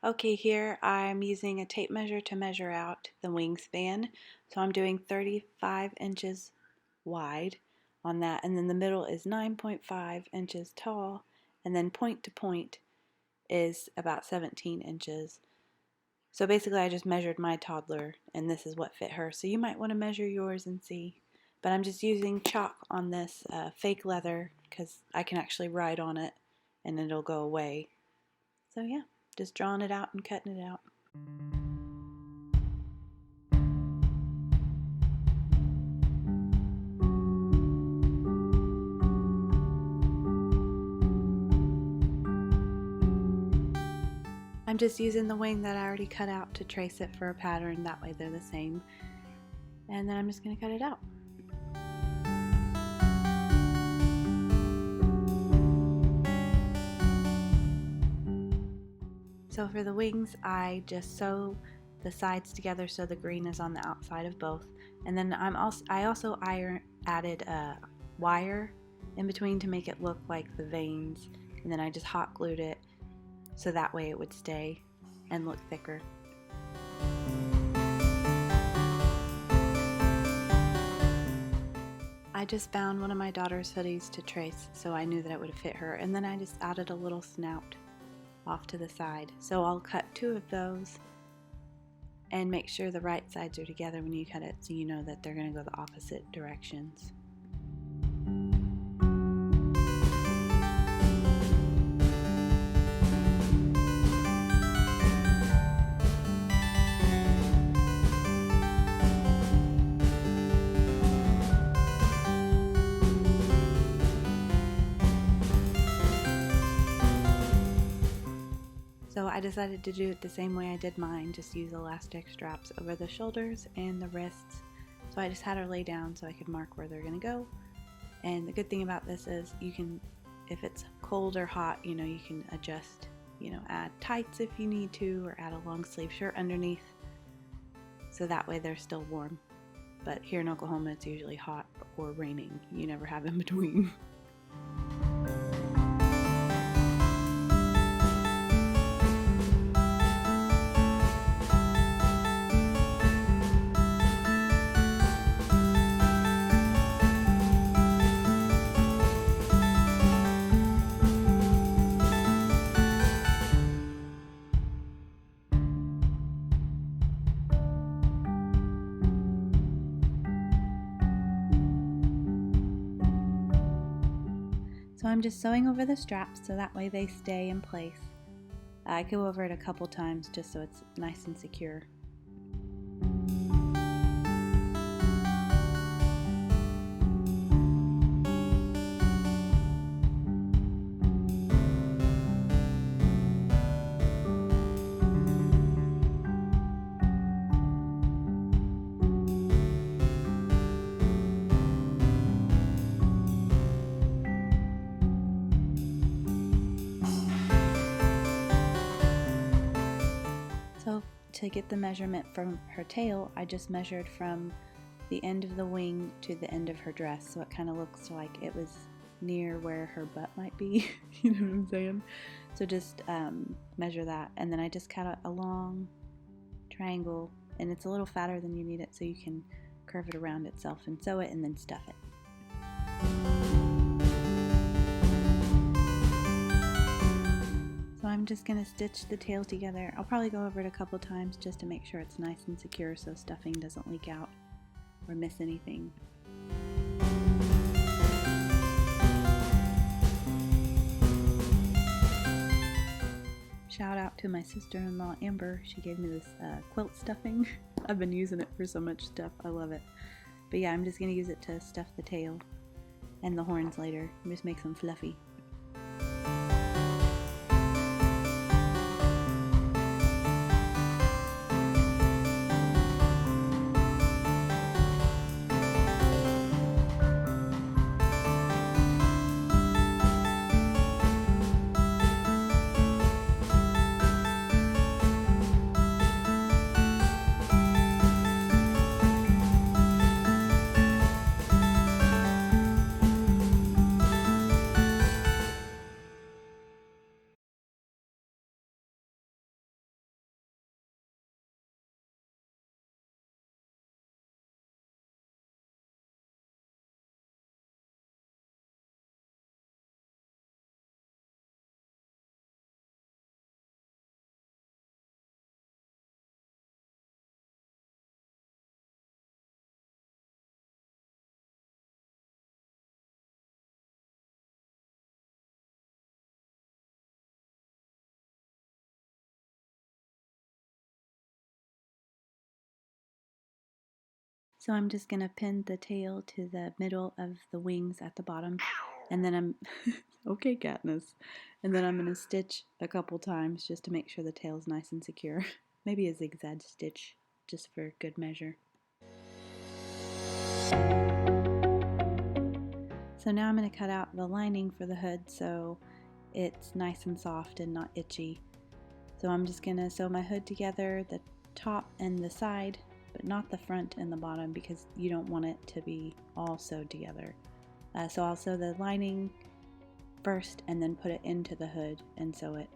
Okay, here I'm using a tape measure to measure out the wingspan. So I'm doing 35 inches wide on that, and then the middle is 9.5 inches tall, and then point to point is about 17 inches. So basically I just measured my toddler, and this is what fit her. So you might want to measure yours and see. But I'm just using chalk on this fake leather because I can actually write on it and it'll go away. So yeah, just drawing it out and cutting it out. I'm just using the wing that I already cut out to trace it for a pattern, that way they're the same. And then I'm just going to cut it out. So for the wings, I just sew the sides together so the green is on the outside of both. And then I also added a wire in between to make it look like the veins. And then I just hot glued it so that way it would stay and look thicker. I just found one of my daughter's hoodies to trace, so I knew that it would fit her, and then I just added a little snout off to the side. So I'll cut 2 of those and make sure the right sides are together when you cut it, so you know that they're going to go the opposite directions. So I decided to do it the same way I did mine, just use elastic straps over the shoulders and the wrists. So I just had her lay down so I could mark where they're going to go. And the good thing about this is you can, if it's cold or hot, you can adjust, add tights if you need to, or add a long sleeve shirt underneath. So that way they're still warm. But here in Oklahoma it's usually hot or raining. You never have in between. So I'm just sewing over the straps so that way they stay in place. I go over it a couple times just so it's nice and secure. So to get the measurement from her tail, I just measured from the end of the wing to the end of her dress, so it kind of looks like it was near where her butt might be. You know what I'm saying? So just measure that, and then I just cut a long triangle, and it's a little fatter than you need it, so you can curve it around itself and sew it and then stuff it. So I'm just going to stitch the tail together. I'll probably go over it a couple times just to make sure it's nice and secure so stuffing doesn't leak out or miss anything. Shout out to my sister-in-law Amber. She gave me this quilt stuffing. I've been using it for so much stuff. I love it. But yeah, I'm just going to use it to stuff the tail and the horns later. Just make them fluffy. So I'm just going to pin the tail to the middle of the wings at the bottom, and then I'm, okay Katniss, and then I'm going to stitch a couple times just to make sure the tail's nice and secure. Maybe a zigzag stitch just for good measure. So now I'm going to cut out the lining for the hood so it's nice and soft and not itchy. So I'm just going to sew my hood together, the top and the side, but not the front and the bottom because you don't want it to be all sewed together. So I'll sew the lining first and then put it into the hood and sew it.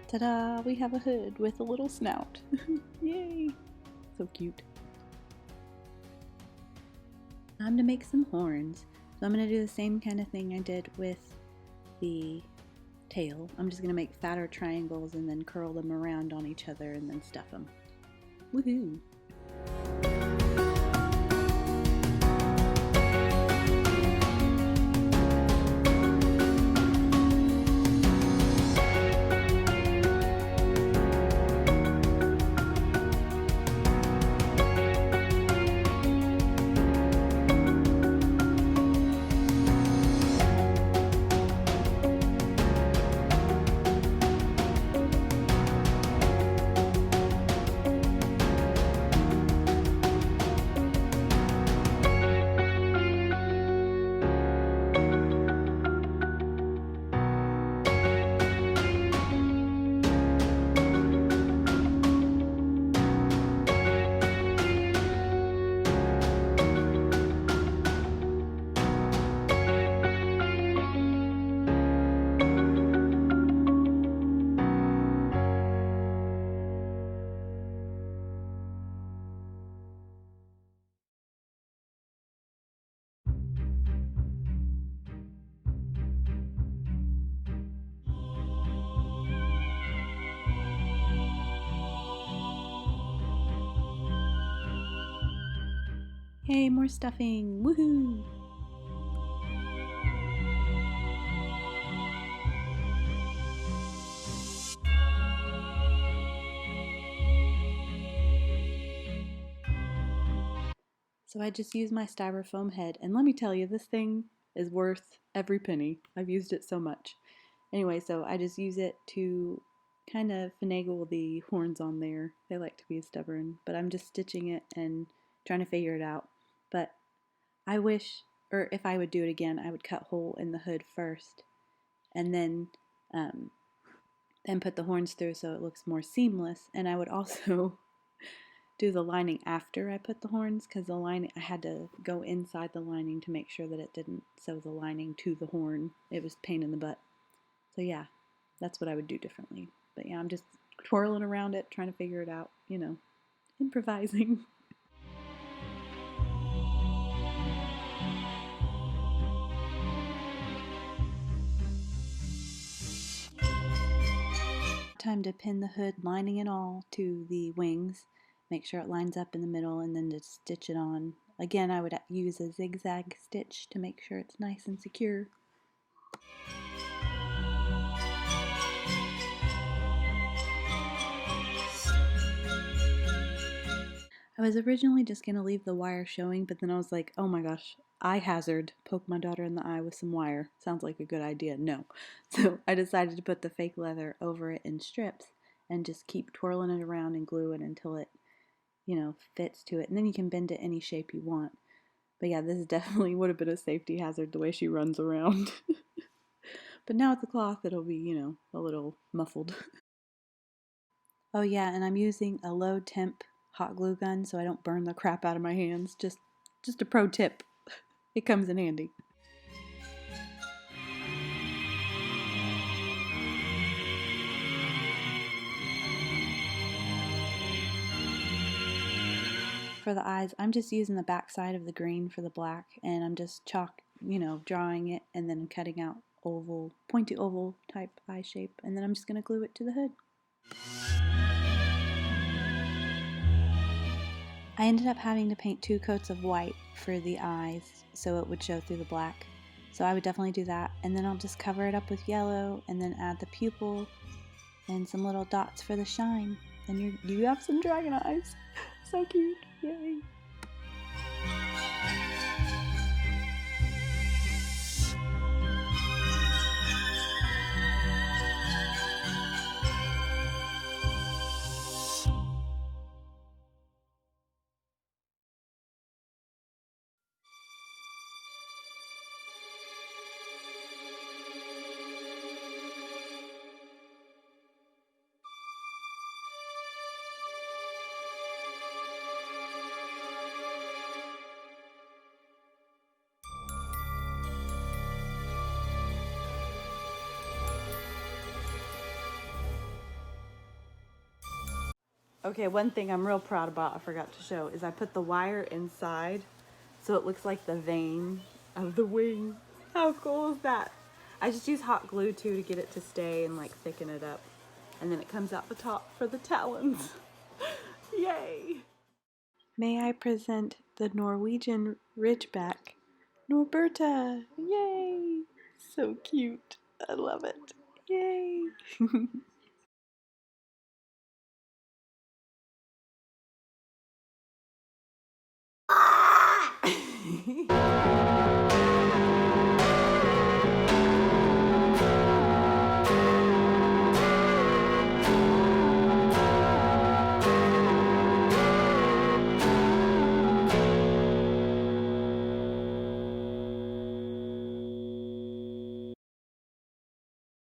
Ta-da! We have a hood with a little snout. Yay! So cute. Time to make some horns. So I'm going to do the same kind of thing I did with the tail. I'm just going to make fatter triangles and then curl them around on each other and then stuff them. Woohoo! Hey, more stuffing! Woohoo! So I just used my styrofoam head, and let me tell you, this thing is worth every penny. I've used it so much. Anyway, so I just use it to kind of finagle the horns on there. They like to be stubborn, but I'm just stitching it and trying to figure it out. But I wish, or if I would do it again, I would cut a hole in the hood first and then put the horns through so it looks more seamless. And I would also do the lining after I put the horns because the lining, I had to go inside the lining to make sure that it didn't sew the lining to the horn. It was a pain in the butt. So yeah, that's what I would do differently. But yeah, I'm just twirling around it, trying to figure it out, you know, improvising. Time to pin the hood, lining and all, to the wings. Make sure it lines up in the middle and then just stitch it on. Again, I would use a zigzag stitch to make sure it's nice and secure. I was originally just going to leave the wire showing, but then I was like, oh my gosh, eye hazard, poke my daughter in the eye with some wire. Sounds like a good idea. No. So I decided to put the fake leather over it in strips and just keep twirling it around and glue it until it, you know, fits to it. And then you can bend it any shape you want. But yeah, this definitely would have been a safety hazard the way she runs around. But now it's a cloth, it'll be, you know, a little muffled. Oh yeah, and I'm using a low temp hot glue gun so I don't burn the crap out of my hands. Just a pro tip. It comes in handy. for the eyes, I'm just using the back side of the green for the black, and I'm just drawing it and then cutting out oval, pointy oval type eye shape, and then I'm just going to glue it to the hood. I ended up having to paint 2 coats of white for the eyes so it would show through the black. So I would definitely do that, and then I'll just cover it up with yellow and then add the pupil and some little dots for the shine. And you have some dragon eyes. So cute. Yay. Okay, one thing I'm real proud about I forgot to show is I put the wire inside so it looks like the vein of the wing. How cool is that? I just use hot glue too to get it to stay and like thicken it up. And then it comes out the top for the talons. Yay! May I present the Norwegian Ridgeback, Norberta! Yay! So cute. I love it. Yay!